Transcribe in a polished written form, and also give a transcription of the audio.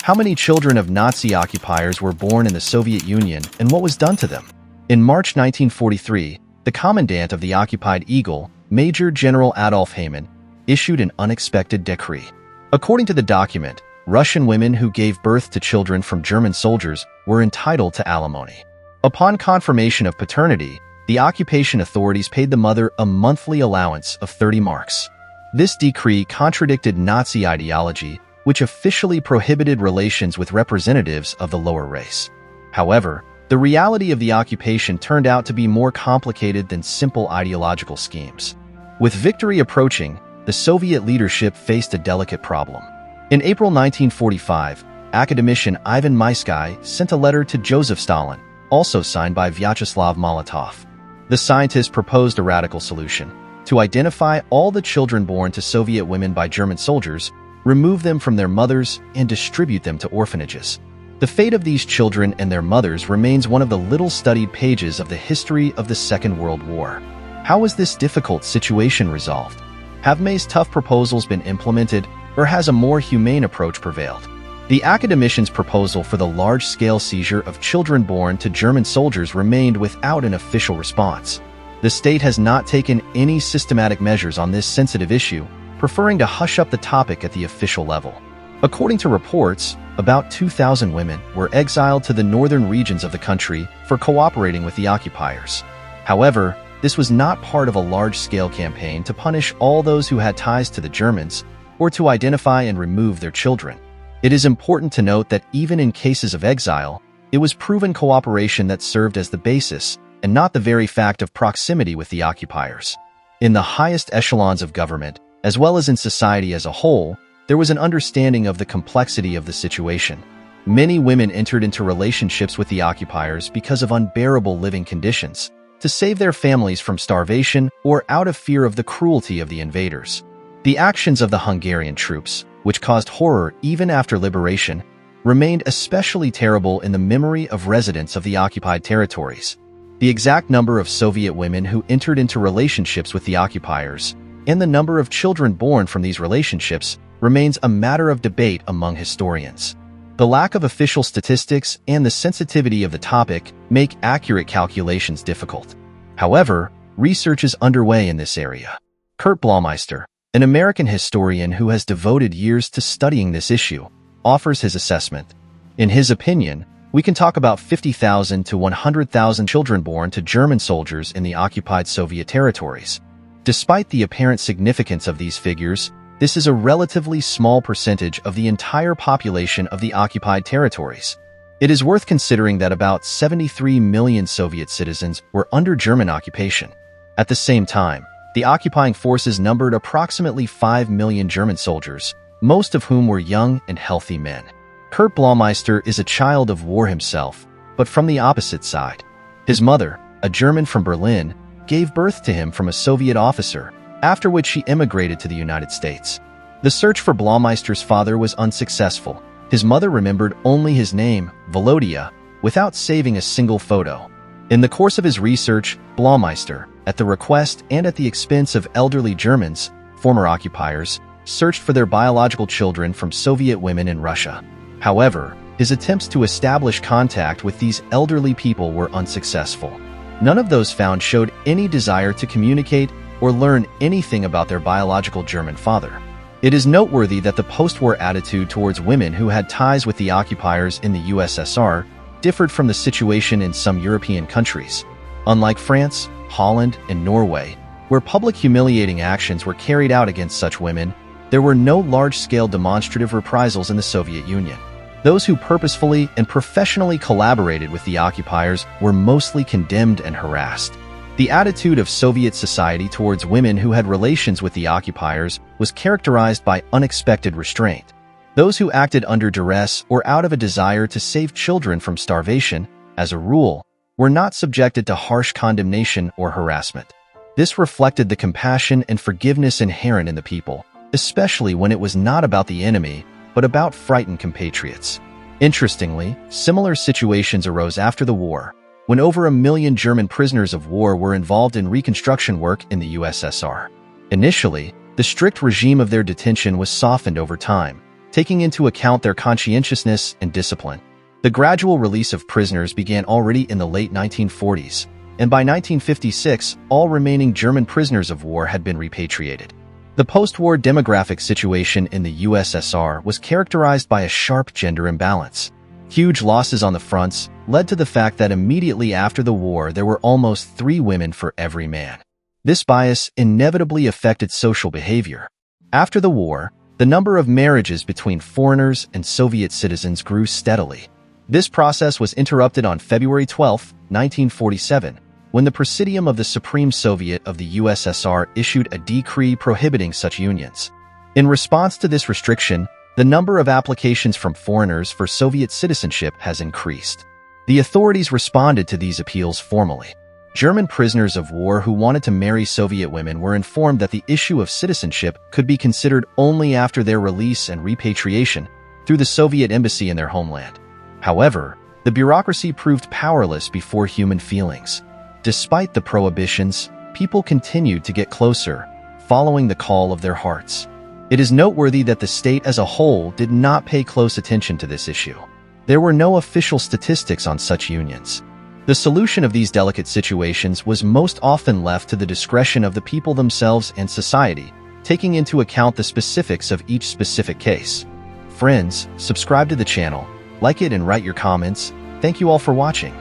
How many children of Nazi occupiers were born in the Soviet Union and what was done to them? In March 1943, the commandant of the occupied Eagle, Major General Adolf Heymann, issued an unexpected decree. According to the document, Russian women who gave birth to children from German soldiers were entitled to alimony. Upon confirmation of paternity, the occupation authorities paid the mother a monthly allowance of 30 marks. This decree contradicted Nazi ideology, which officially prohibited relations with representatives of the lower race. However, the reality of the occupation turned out to be more complicated than simple ideological schemes. With victory approaching, the Soviet leadership faced a delicate problem. In April 1945, academician Ivan Maisky sent a letter to Joseph Stalin, also signed by Vyacheslav Molotov. The scientist proposed a radical solution: to identify all the children born to Soviet women by German soldiers, remove them from their mothers, and distribute them to orphanages. The fate of these children and their mothers remains one of the little-studied pages of the history of the Second World War. How was this difficult situation resolved? Have May's tough proposals been implemented, or has a more humane approach prevailed? The academician's proposal for the large-scale seizure of children born to German soldiers remained without an official response. The state has not taken any systematic measures on this sensitive issue, preferring to hush up the topic at the official level. According to reports, about 2,000 women were exiled to the northern regions of the country for cooperating with the occupiers. However, this was not part of a large-scale campaign to punish all those who had ties to the Germans or to identify and remove their children. It is important to note that even in cases of exile, it was proven cooperation that served as the basis, and not the very fact of proximity with the occupiers. In the highest echelons of government, as well as in society as a whole, there was an understanding of the complexity of the situation. Many women entered into relationships with the occupiers because of unbearable living conditions, to save their families from starvation or out of fear of the cruelty of the invaders. The actions of the Hungarian troops, which caused horror even after liberation, remained especially terrible in the memory of residents of the occupied territories. The exact number of Soviet women who entered into relationships with the occupiers, and the number of children born from these relationships, remains a matter of debate among historians. The lack of official statistics and the sensitivity of the topic make accurate calculations difficult. However, research is underway in this area. Kurt Blaumeister, an American historian who has devoted years to studying this issue, offers his assessment. In his opinion, we can talk about 50,000 to 100,000 children born to German soldiers in the occupied Soviet territories. Despite the apparent significance of these figures, this is a relatively small percentage of the entire population of the occupied territories. It is worth considering that about 73 million Soviet citizens were under German occupation. At the same time, the occupying forces numbered approximately 5 million German soldiers, most of whom were young and healthy men. Kurt Blaumeister is a child of war himself, but from the opposite side. His mother, a German from Berlin, gave birth to him from a Soviet officer, after which she immigrated to the United States. The search for Blaumeister's father was unsuccessful. His mother remembered only his name, Volodya, without saving a single photo. In the course of his research, Blaumeister, at the request and at the expense of elderly Germans, former occupiers, searched for their biological children from Soviet women in Russia. However, his attempts to establish contact with these elderly people were unsuccessful. None of those found showed any desire to communicate or learn anything about their biological German father. It is noteworthy that the post-war attitude towards women who had ties with the occupiers in the USSR differed from the situation in some European countries. Unlike France, Holland, and Norway, where public humiliating actions were carried out against such women, there were no large-scale demonstrative reprisals in the Soviet Union. Those who purposefully and professionally collaborated with the occupiers were mostly condemned and harassed. The attitude of Soviet society towards women who had relations with the occupiers was characterized by unexpected restraint. Those who acted under duress or out of a desire to save children from starvation, as a rule, were not subjected to harsh condemnation or harassment. This reflected the compassion and forgiveness inherent in the people, especially when it was not about the enemy, but about frightened compatriots. Interestingly, similar situations arose after the war, when over 1 million German prisoners of war were involved in reconstruction work in the USSR. Initially, the strict regime of their detention was softened over time, taking into account their conscientiousness and discipline. The gradual release of prisoners began already in the late 1940s, and by 1956, all remaining German prisoners of war had been repatriated. The post-war demographic situation in the USSR was characterized by a sharp gender imbalance. Huge losses on the fronts led to the fact that immediately after the war there were almost 3 women for every man. This bias inevitably affected social behavior. After the war, the number of marriages between foreigners and Soviet citizens grew steadily. This process was interrupted on February 12, 1947, when the Presidium of the Supreme Soviet of the USSR issued a decree prohibiting such unions. In response to this restriction, the number of applications from foreigners for Soviet citizenship has increased. The authorities responded to these appeals formally. German prisoners of war who wanted to marry Soviet women were informed that the issue of citizenship could be considered only after their release and repatriation through the Soviet embassy in their homeland. However, the bureaucracy proved powerless before human feelings. Despite the prohibitions, people continued to get closer, following the call of their hearts. It is noteworthy that the state as a whole did not pay close attention to this issue. There were no official statistics on such unions. The solution of these delicate situations was most often left to the discretion of the people themselves and society, taking into account the specifics of each specific case. Friends, subscribe to the channel, like it and write your comments. Thank you all for watching.